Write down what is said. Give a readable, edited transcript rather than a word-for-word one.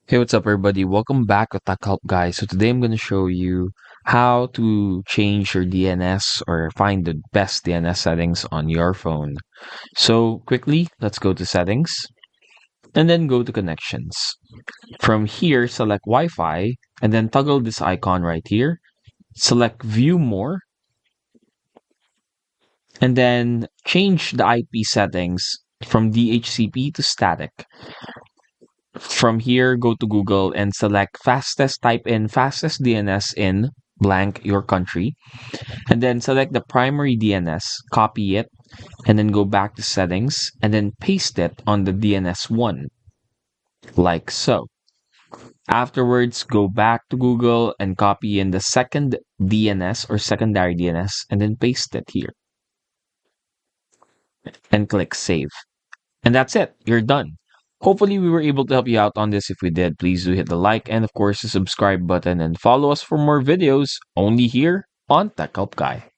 Hey, what's up, everybody? Welcome back to Tech Help Guys. So today I'm going to show you how to change your DNS or find the best DNS settings on your phone. So quickly, let's go to settings and then go to connections. From here, select Wi-Fi and then toggle this icon right here. Select View More and then change the IP settings from DHCP to static. From here, go to Google and select fastest, type in fastest DNS in blank your country, and then select the primary DNS, copy it, and then go back to settings, and then paste it on the DNS1, like so. Afterwards, go back to Google and copy in the second DNS or secondary DNS, and then paste it here, and click save. And that's it. You're done. Hopefully, we were able to help you out on this. If we did, please do hit the like and, of course, the subscribe button and follow us for more videos only here on Tech Help Guy.